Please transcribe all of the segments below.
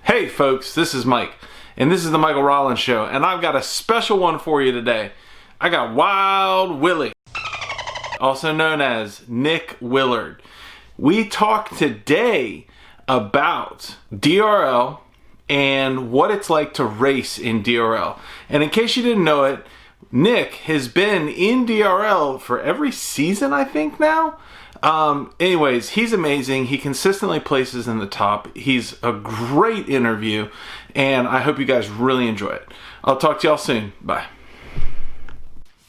Hey folks, this is Mike, and this is the Michael Rollins Show, and I've got a special one for you today. I got Wild Willy, also known as Nick Willard. We talked today about DRL and what it's like to race in DRL. And in case you didn't know it, Nick has been in DRL for every season, I think, now. Anyways, he's amazing. He consistently places in the top. He's a great interview, and I hope you guys really enjoy it. I'll talk to y'all soon. Bye.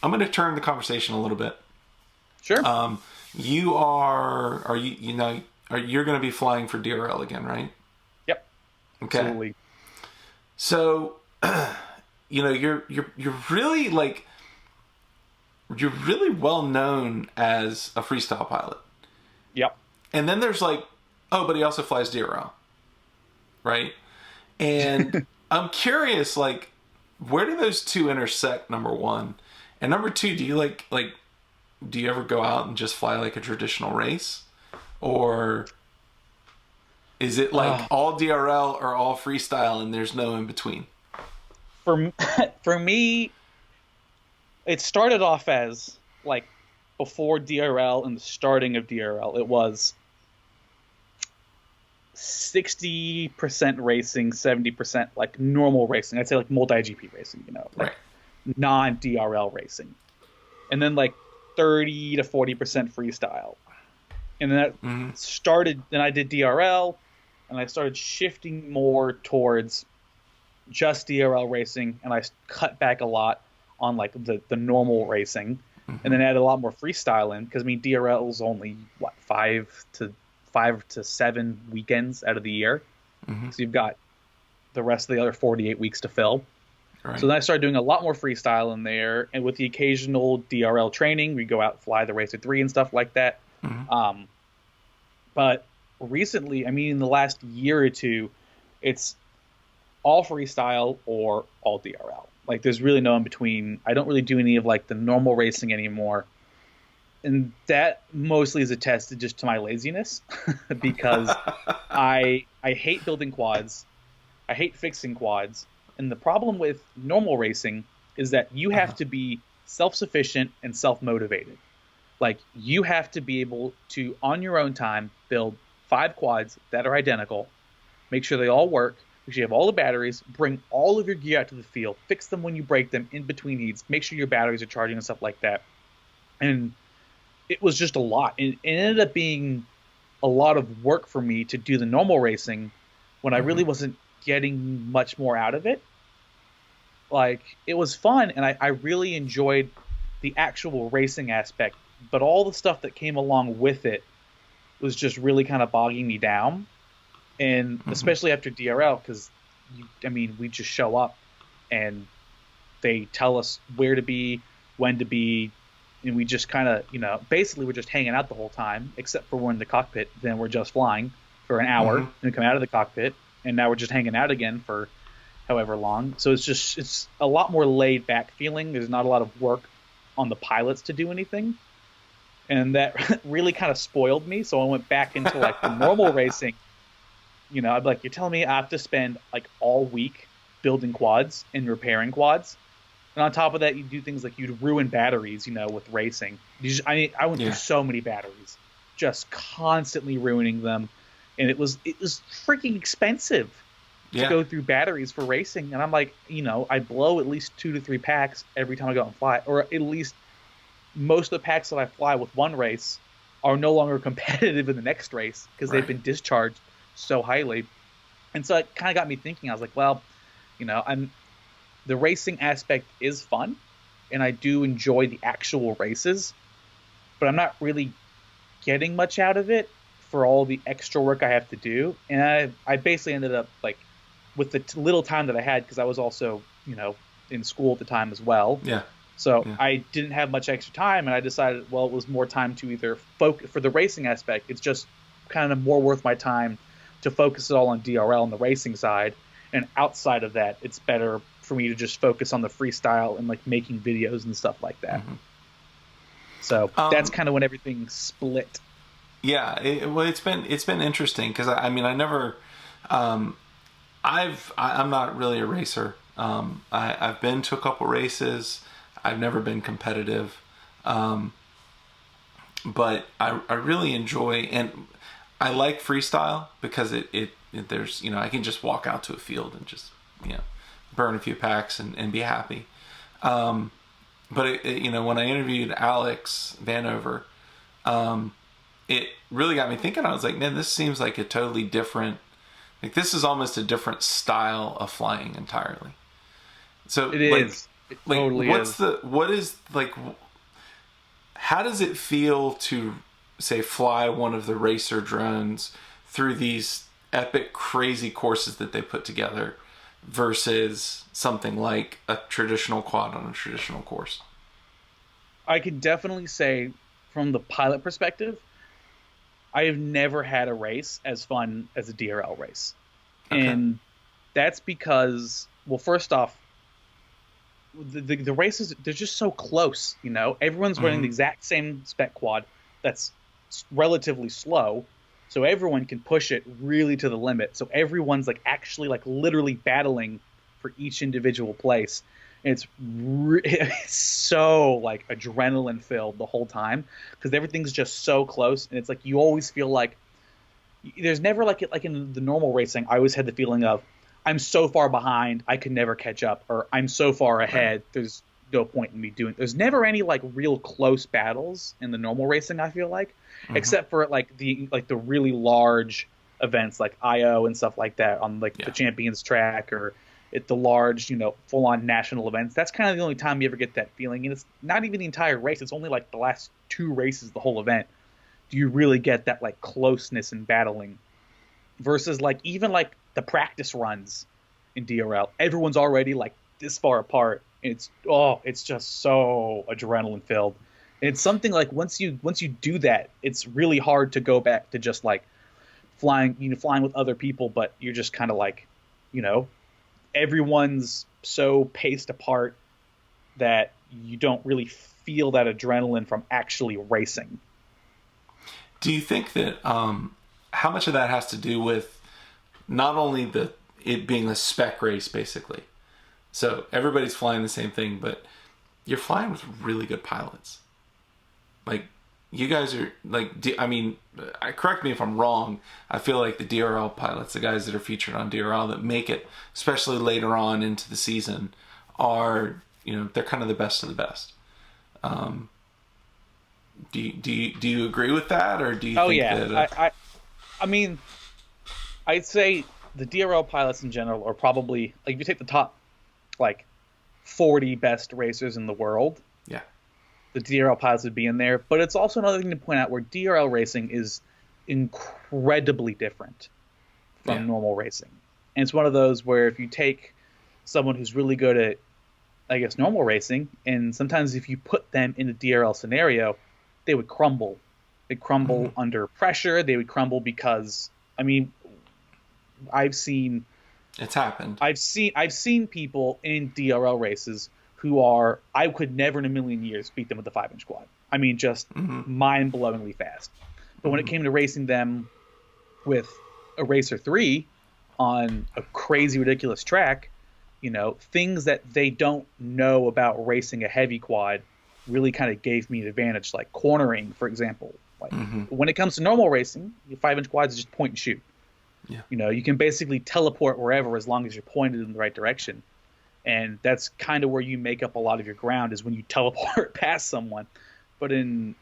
I'm going to turn the conversation a little bit. Sure. You're going to be flying for DRL again, right? Yep. Okay. Absolutely. So, you're really you're really well known as a freestyle pilot. Yep. And then there's but he also flies DRL, right? And I'm curious, where do those two intersect? Number one, and number two, do you do you ever go out and just fly a traditional race, or is it all DRL or all freestyle and there's no in between? For me, it started off as before DRL and the starting of DRL, it was 60% racing, 70% normal racing. I'd say multi-GP racing, right. Non-DRL racing. And then 30 to 40% freestyle. And then that started, then I did DRL, and I started shifting more towards just DRL racing, and I cut back a lot on the normal racing, and then added a lot more freestyle in, because DRL is only 5 to 7 weekends out of the year, so you've got the rest of the other 48 weeks to fill. Right. So then I started doing a lot more freestyle in there, and with the occasional DRL training, we go out and fly the Racer 3 and stuff like that. But recently, in the last year or two, it's all freestyle or all DRL. There's really no in between. I don't really do any of the normal racing anymore. And that mostly is attested just to my laziness because I hate building quads. I hate fixing quads. And the problem with normal racing is that you have to be self-sufficient and self-motivated. You have to be able to, on your own time, build 5 quads that are identical, make sure they all work, make sure you have all the batteries, bring all of your gear out to the field, fix them when you break them in between heats, make sure your batteries are charging and stuff like that. And it was just a lot. It ended up being a lot of work for me to do the normal racing when I really wasn't getting much more out of it. It was fun, and I really enjoyed the actual racing aspect, but all the stuff that came along with it was just really kind of bogging me down. And especially after DRL, because, we just show up and they tell us where to be, when to be, and we just kind of, basically we're just hanging out the whole time, except for we're in the cockpit, then we're just flying for an hour and come out of the cockpit, and now we're just hanging out again for however long. So it's a lot more laid back feeling. There's not a lot of work on the pilots to do anything. And that really kind of spoiled me. So I went back into the normal racing. I'd be you're telling me I have to spend all week building quads and repairing quads, and on top of that, you do things you'd ruin batteries, with racing. I went through so many batteries, just constantly ruining them, and it was freaking expensive to go through batteries for racing. And I'm I blow at least 2 to 3 packs every time I go out and fly, or at least most of the packs that I fly with one race are no longer competitive in the next race because they've been discharged so highly. And so it kind of got me thinking. I was the racing aspect is fun, and I do enjoy the actual races, but I'm not really getting much out of it for all the extra work I have to do. And I basically ended up with the little time that I had, because I was also in school at the time as well. I didn't have much extra time, and I decided, it was more time to either focus for the racing aspect. It's just kind of more worth my time to focus it all on DRL on the racing side, and outside of that, it's better for me to just focus on the freestyle and making videos and stuff like that. So that's kind of when everything split. Yeah, it's been interesting because I never I'm not really a racer. I've been to a couple races. I've never been competitive. But I really enjoy, and I like freestyle because it there's, I can just walk out to a field and just, burn a few packs and be happy. But when I interviewed Alex Vanover, it really got me thinking. I was like, man, this seems like a totally different, like this is almost a different style of flying entirely. So it is. It totally is. How does it feel to, say, fly one of the racer drones through these epic, crazy courses that they put together versus something like a traditional quad on a traditional course? I could definitely say, from the pilot perspective, I have never had a race as fun as a DRL race. Okay. And that's because, well, first off, the races, they're just so close, everyone's running the exact same spec quad that's relatively slow, so everyone can push it really to the limit. So everyone's like actually like literally battling for each individual place. And it's so like adrenaline filled the whole time because everything's just so close, and it's like you always feel like there's never like in the normal racing. I always had the feeling of, I'm so far behind, I could never catch up, or I'm so far ahead, there's no point in me doing. There's never any like real close battles in the normal racing, I feel like, except for like the really large events like IO and stuff like that on like the Champions track, or at the large, full on national events. That's kind of the only time you ever get that feeling, and it's not even the entire race. It's only like the last two races, the whole event. Do you really get that like closeness and battling versus like even like the practice runs in DRL, everyone's already like this far apart. It's just so adrenaline filled. And it's something like once you do that, it's really hard to go back to just like flying with other people, but you're just kind of like, everyone's so paced apart that you don't really feel that adrenaline from actually racing. Do you think that how much of that has to do with not only it being a spec race, basically? So everybody's flying the same thing, but you're flying with really good pilots. Like, you guys are like, correct me if I'm wrong, I feel like the DRL pilots, the guys that are featured on DRL that make it, especially later on into the season, are, they're kind of the best of the best. Do you agree with that, or do you think that? I mean, I'd say the DRL pilots in general are probably, like, if you take the top, like, 40 best racers in the world, yeah, the DRL pilots would be in there. But it's also another thing to point out where DRL racing is incredibly different from normal racing. And it's one of those where if you take someone who's really good at, I guess, normal racing, and sometimes if you put them in a DRL scenario, they would crumble. They'd crumble under pressure. They would crumble because, it's happened. I've seen people in DRL races who are, I could never in a million years beat them with the 5-inch quad. Just mind-blowingly fast. But when it came to racing them with a Racer 3 on a crazy, ridiculous track, things that they don't know about racing a heavy quad really kind of gave me an advantage, like cornering, for example. Like when it comes to normal racing, 5-inch quads is just point and shoot. Yeah. You can basically teleport wherever as long as you're pointed in the right direction. And that's kind of where you make up a lot of your ground, is when you teleport past someone. But in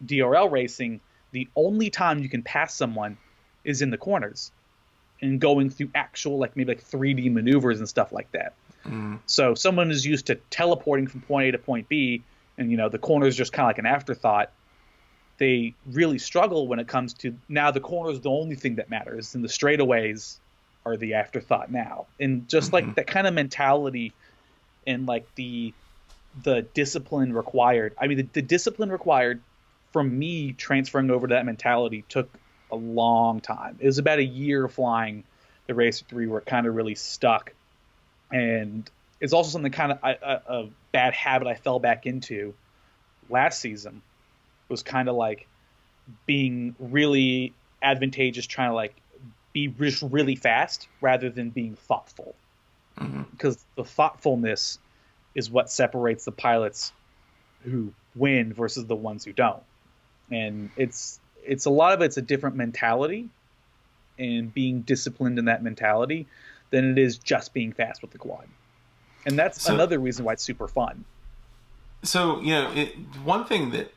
DRL racing, the only time you can pass someone is in the corners and going through actual, like, maybe like 3D maneuvers and stuff like that. So someone is used to teleporting from point A to point B, and, the corner is just kind of like an afterthought. They really struggle when it comes to, now the corner is the only thing that matters, and the straightaways are the afterthought now. And just like that kind of mentality and like the discipline required. The discipline required from me transferring over to that mentality took a long time. It was about a year flying the Racer 3 where it kind of really stuck. And it's also something kind of a bad habit I fell back into last season, was kind of like being really advantageous, trying to like be just really fast rather than being thoughtful. Because the thoughtfulness is what separates the pilots who win versus the ones who don't. And it's a lot of it's a different mentality and being disciplined in that mentality than it is just being fast with the quad. And that's another reason why it's super fun. So, you know, one thing that,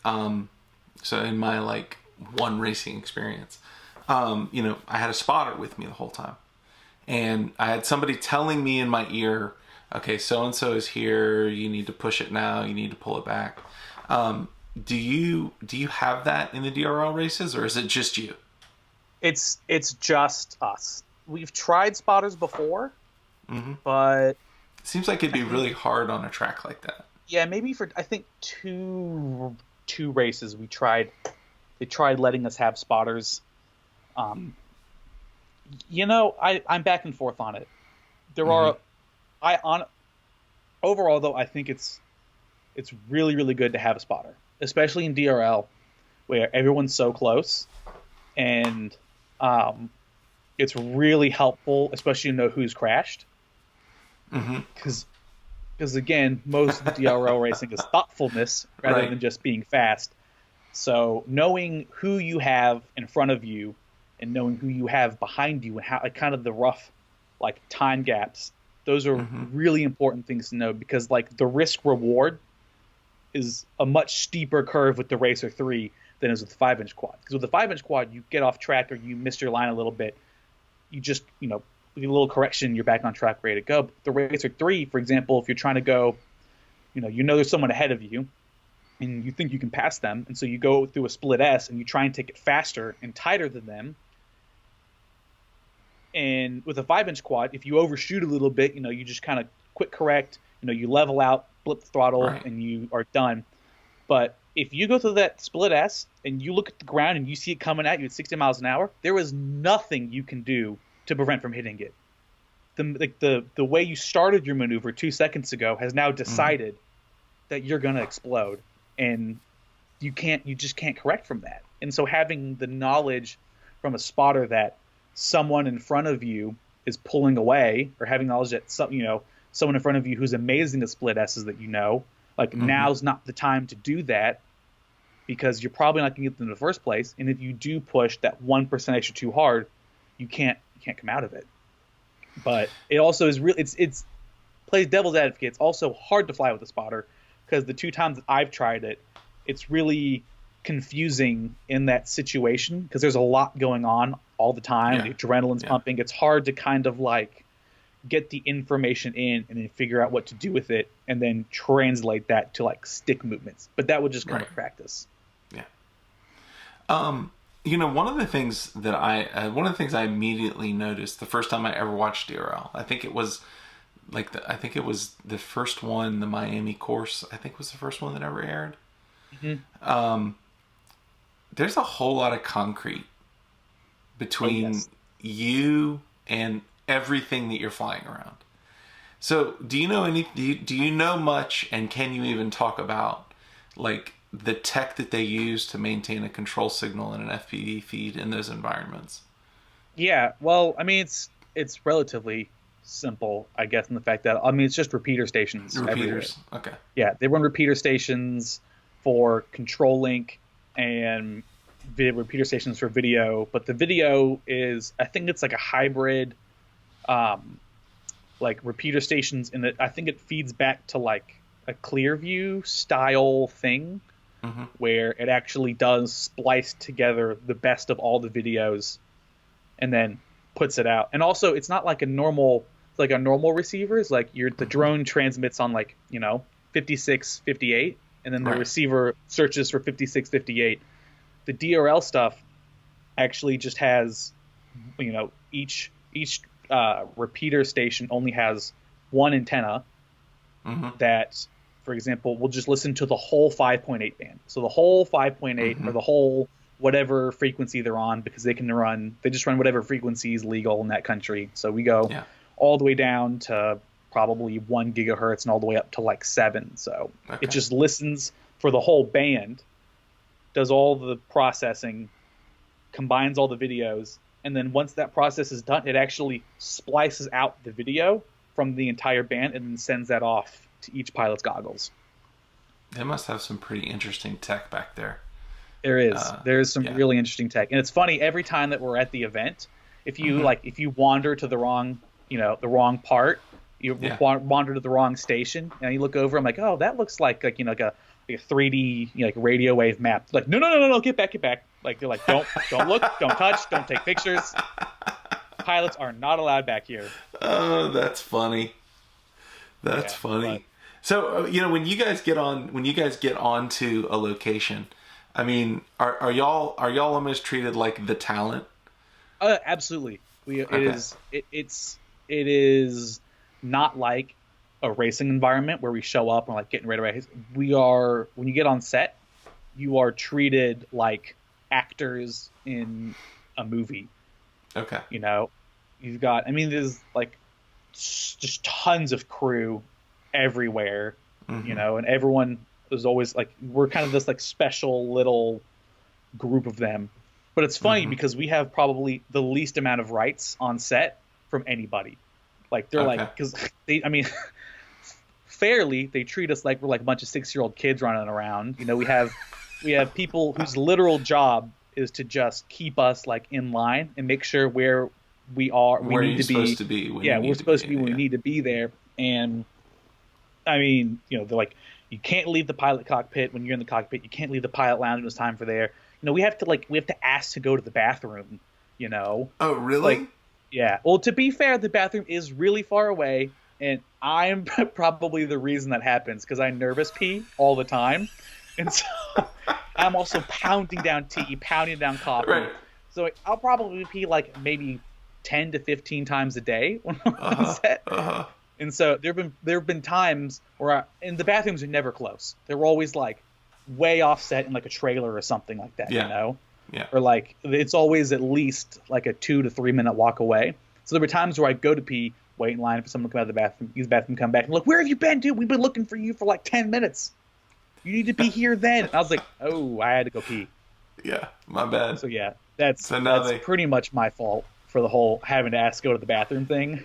so in my like one racing experience, you know, I had a spotter with me the whole time. And I had somebody telling me in my ear, okay, so-and-so is here. You need to push it now. You need to pull it back. Do you have that in the DRL races, or is it just you? It's just us. We've tried spotters before, but it seems like it'd be really hard on a track like that. Yeah, maybe for I think two races we tried. They tried letting us have spotters. You know, I'm back and forth on it. There are, overall though, I think it's really, really good to have a spotter, especially in DRL where everyone's so close, and it's really helpful, especially to know who's crashed. Because again, most of the DRL racing is thoughtfulness rather than just being fast. So knowing who you have in front of you and knowing who you have behind you and how, like, kind of the rough, like, time gaps, those are really important things to know, because like the risk reward is a much steeper curve with the Racer 3 than is with the 5-inch quad. Because with the 5-inch quad, you get off track or you miss your line a little bit, you just, you know, with a little correction, you're back on track, ready to go. But the Racer 3, for example, if you're trying to go, you know there's someone ahead of you and you think you can pass them, and so you go through a split S and you try and take it faster and tighter than them. And with a 5-inch quad, if you overshoot a little bit, you know, you just kind of quick correct, you know, you level out, blip the throttle, and you are done. But if you go through that split S and you look at the ground and you see it coming at you at 60 miles an hour, there is nothing you can do to prevent from hitting it. The way you started your maneuver 2 seconds ago has now decided that you're going to explode, and you just can't correct from that. And so having the knowledge from a spotter that someone in front of you is pulling away, or having knowledge that someone in front of you who's amazing at split S's that now's not the time to do that, because you're probably not going to get them in the first place. And if you do push that 1% extra too hard, you can't come out of it. But it also is really it's plays devil's advocate. It's also hard to fly with a spotter, because the 2 times that I've tried it, it's really confusing in that situation, because there's a lot going on all the time. The adrenaline's pumping. It's hard to kind of like get the information in and then figure out what to do with it and then translate that to like stick movements. But that would just come with practice. You know, one of the things I immediately noticed the first time I ever watched DRL, I think it was the first one, the Miami course, I think was the first one that ever aired. There's a whole lot of concrete between you and everything that you're flying around. So do you know much, and can you even talk about like the tech that they use to maintain a control signal in an FPV feed in those environments? Yeah, well, I mean, it's relatively simple, I guess, in the fact that, I mean, it's just repeater stations. Repeaters, everywhere. Okay. Yeah, they run repeater stations for control link and repeater stations for video, but the video is, I think it's like a hybrid, like repeater stations in it. I think it feeds back to like a Clearview style thing, where it actually does splice together the best of all the videos and then puts it out. And also, it's not like a normal receiver. It's like the drone transmits on 56, 58, and then the receiver searches for 56, 58. The DRL stuff actually just has, each repeater station only has one antenna that, for example, will just listen to the whole 5.8 band. So the whole 5.8 or the whole whatever frequency they're on, because they just run whatever frequency is legal in that country. So we go all the way down to probably 1 gigahertz and all the way up to like 7. So it just listens for the whole band, does all the processing, combines all the videos, and then once that process is done, it actually splices out the video from the entire band and then sends that off to each pilot's goggles. They must have some pretty interesting tech back there. There's some really interesting tech, and it's funny every time that we're at the event, if you wander to the wrong part, you wander to the wrong station, and you look over, I'm like, oh, that looks like a 3D radio wave map. Like, no, get back. Like, they're like, don't look, don't touch, don't take pictures. Pilots are not allowed back here. Oh, that's funny. That's funny. But, so when you guys get onto a location, I mean, are y'all almost treated like the talent? Absolutely. It is not like a racing environment where we show up and like getting ready to race. When you get on set, you are treated like actors in a movie. Okay. There's like just tons of crew everywhere, and everyone is always like, we're kind of this like special little group of them. But it's funny because we have probably the least amount of rights on set from anybody. Like, they're like, because fairly, they treat us like we're like a bunch of 6-year-old kids running around. We have people whose literal job is to just keep us like in line and make sure where we are. Where you're supposed to be. We're supposed to be when we need to be there. And I mean, they're like, you can't leave the pilot cockpit when you're in the cockpit. You can't leave the pilot lounge when it's time for there. We have to ask to go to the bathroom. Oh, really? Like, yeah. Well, to be fair, the bathroom is really far away, and I'm probably the reason that happens because I nervous pee all the time, and so I'm also pounding down tea, pounding down coffee. Right. So I'll probably pee like maybe 10 to 15 times a day when I'm on set. And so there have been times where and the bathrooms are never close. They're always like way offset in like a trailer or something like that. Yeah. Or like it's always at least like a 2 to 3 minute walk away. So there were times where I'd go to pee, wait in line for someone to come out of the bathroom, use the bathroom, come back, and look, where have you been, dude? We've been looking for you for like 10 minutes. You need to be here then. And I was like, oh, I had to go pee. Yeah, my bad. So yeah, that's pretty much my fault for the whole having to ask to go to the bathroom thing.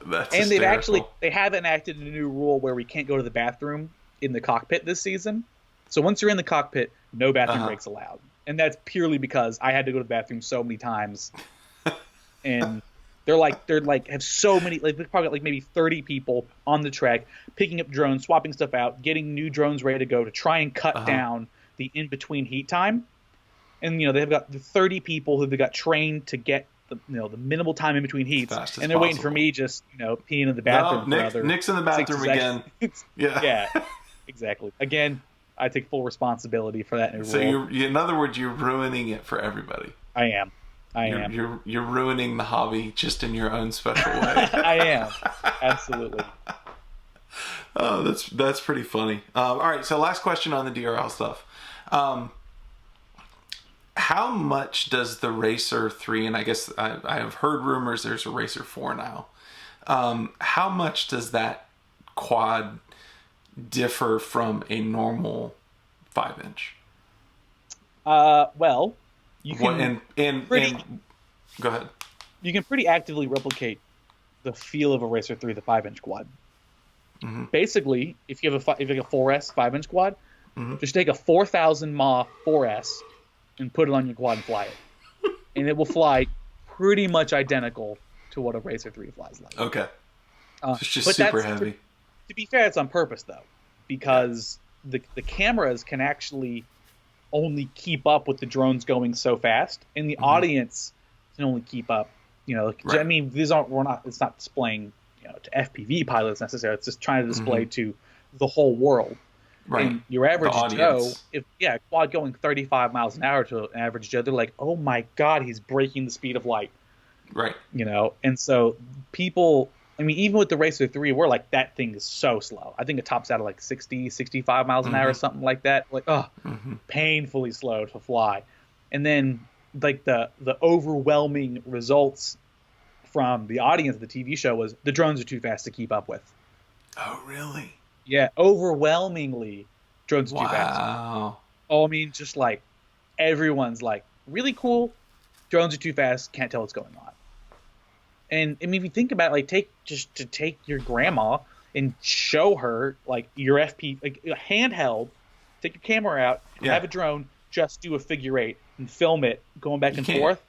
That's and hysterical. they have enacted a new rule where we can't go to the bathroom in the cockpit this season. So once you're in the cockpit, no bathroom breaks allowed. And that's purely because I had to go to the bathroom so many times. And they're like have so many, like they've probably got like maybe 30 people on the track picking up drones, swapping stuff out, getting new drones ready to go to try and cut down the in-between heat time. And they've got the 30 people who they got trained to get the minimal time in between heats, and they're waiting for me just peeing in the bathroom. Nick's in the bathroom again. Yeah, exactly. Again, I take full responsibility for that new rule. In other words, you're ruining it for everybody. I am. You're ruining the hobby just in your own special way. I am. Absolutely. Oh, that's pretty funny. All right, so last question on the DRL stuff. How much does the Racer 3, and I guess I have heard rumors there's a Racer 4 now. How much does that quad differ from a normal 5-inch? Well, you can go ahead. You can pretty actively replicate the feel of a Racer 3 with a 5-inch quad. Mm-hmm. Basically, if you have a 4S 5-inch quad, just take a 4,000 mAh 4S and put it on your quad and fly it, and it will fly pretty much identical to what a Racer 3 flies like. Okay, it's just super heavy. To be fair, it's on purpose though, because the cameras can actually only keep up with the drones going so fast, and the audience can only keep up. Right. I mean, it's not displaying to FPV pilots necessarily. It's just trying to display to the whole world. Right. And your average Joe, quad going 35 miles an hour to an average Joe, they're like, oh my God, he's breaking the speed of light. Right. And so people, I mean, even with the Racer 3, we're like, that thing is so slow. I think it tops out at like 60, 65 miles an hour or something like that. Like, painfully slow to fly. And then like the overwhelming results from the audience of the TV show was the drones are too fast to keep up with. Oh, really? Yeah, overwhelmingly, drones are too fast. Wow. Oh, I mean, just like everyone's like, really cool, drones are too fast, can't tell what's going on. And I mean, if you think about it, like take your grandma and show her like your FP, like a handheld, take your camera out, have a drone, just do a figure eight and film it going back and forth.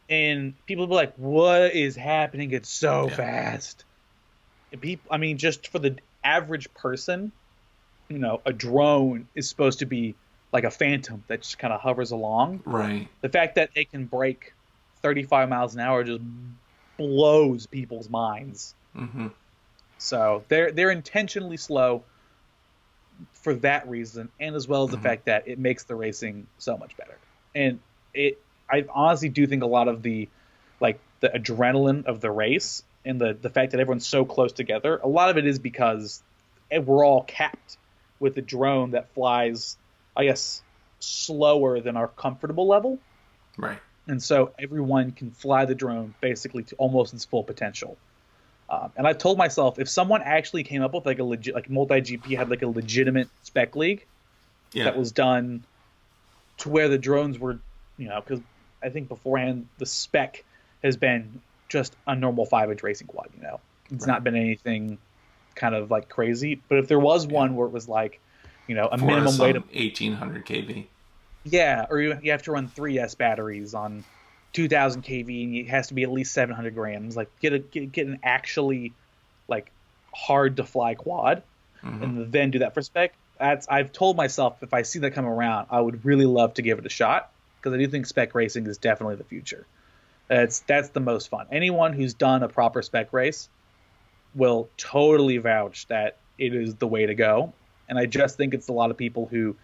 And people will be like, what is happening? It's so fast. And people, I mean, just for the average person, you know, a drone is supposed to be like a phantom that just kind of hovers along. Right. The fact that they can break 35 miles an hour just blows people's minds. Mm-hmm. So they're intentionally slow for that reason, and as well as the fact that it makes the racing so much better. And I honestly do think a lot of the adrenaline of the race and the fact that everyone's so close together, a lot of it is because we're all capped with a drone that flies, I guess, slower than our comfortable level. Right. And so everyone can fly the drone basically to almost its full potential. And I've told myself, if someone actually came up with like a legit, like multi-GP had like a legitimate spec league that was done to where the drones were, you know, because I think beforehand the spec has been just a normal 5-inch racing quad, you know. It's not been anything kind of like crazy. But if there was one where it was like, you know, a minimum weight of 1800 kV. Yeah, or you have to run 3S batteries on 2000 kV, and it has to be at least 700 grams. Like get an actually like hard to fly quad, and then do that for spec. I've told myself if I see that come around, I would really love to give it a shot because I do think spec racing is definitely the future. That's the most fun. Anyone who's done a proper spec race will totally vouch that it is the way to go. And I just think it's a lot of people who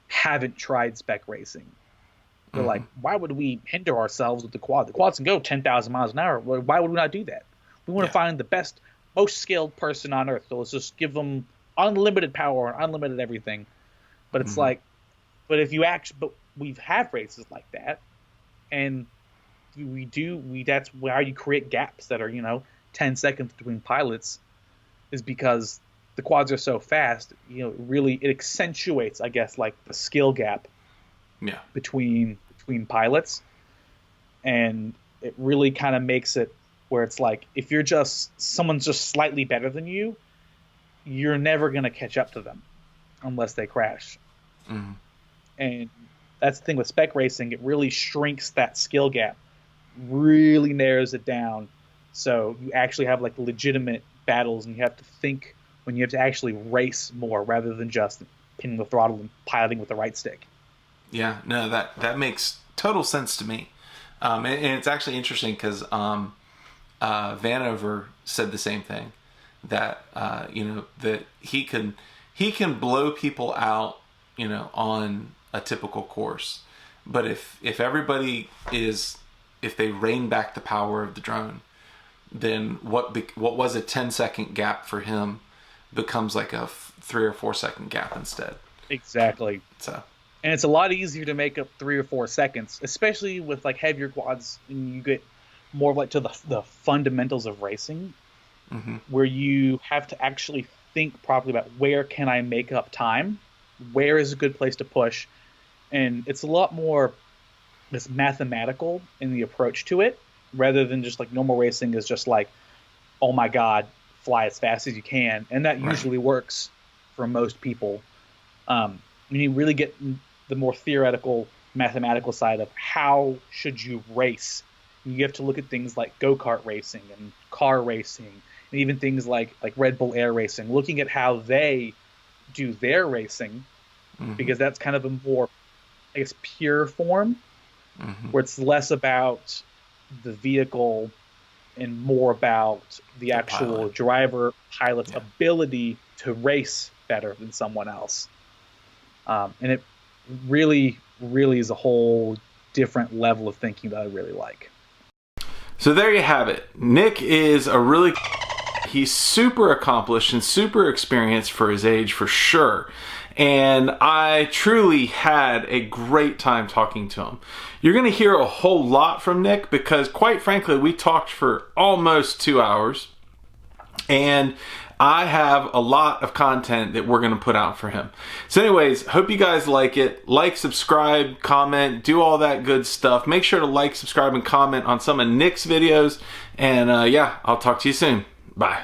haven't tried spec racing. They're like, why would we hinder ourselves with the quad? The quads can go 10,000 miles an hour. Why would we not do that? We want to find the best, most skilled person on earth. So let's just give them unlimited power and unlimited everything. But it's like, but we have races like that. And that's why you create gaps that are, you know, 10 seconds between pilots, is because the quads are so fast, you know, really it accentuates, I guess, like the skill gap between pilots. And it really kind of makes it where it's like, if someone's just slightly better than you, you're never going to catch up to them unless they crash. And that's the thing with spec racing. It really shrinks that skill gap, really narrows it down. So you actually have like legitimate battles, and you have to think when you have to actually race more rather than just pinning the throttle and piloting with the right stick. Yeah, no, that makes total sense to me. And it's actually interesting because Vanover said the same thing, that you know, that he can blow people out, you know, on a typical course, but if everybody if they rein back the power of the drone, then what was a 10-second gap for him becomes like a 3 or 4 second gap instead. Exactly. So, and it's a lot easier to make up 3 or 4 seconds, especially with like heavier quads, and you get more like to the fundamentals of racing, where you have to actually think properly about where can I make up time, where is a good place to push, and it's a lot more this mathematical in the approach to it, rather than just like normal racing is just like, oh my god, fly as fast as you can, and that usually works for most people. When you really get the more theoretical, mathematical side of how should you race, you have to look at things like go-kart racing and car racing, and even things like Red Bull Air Racing, looking at how they do their racing, because that's kind of a more, I guess, pure form, where it's less about the vehicle and more about the actual driver pilot's ability to race better than someone else. And it really, really is a whole different level of thinking that I really like. So there you have it. Nick is he's super accomplished and super experienced for his age, for sure. And I truly had a great time talking to him. You're going to hear a whole lot from Nick because, quite frankly, we talked for almost 2 hours. And I have a lot of content that we're going to put out for him. So anyways, hope you guys like it. Like, subscribe, comment, do all that good stuff. Make sure to like, subscribe, and comment on some of Nick's videos. And yeah, I'll talk to you soon. Bye.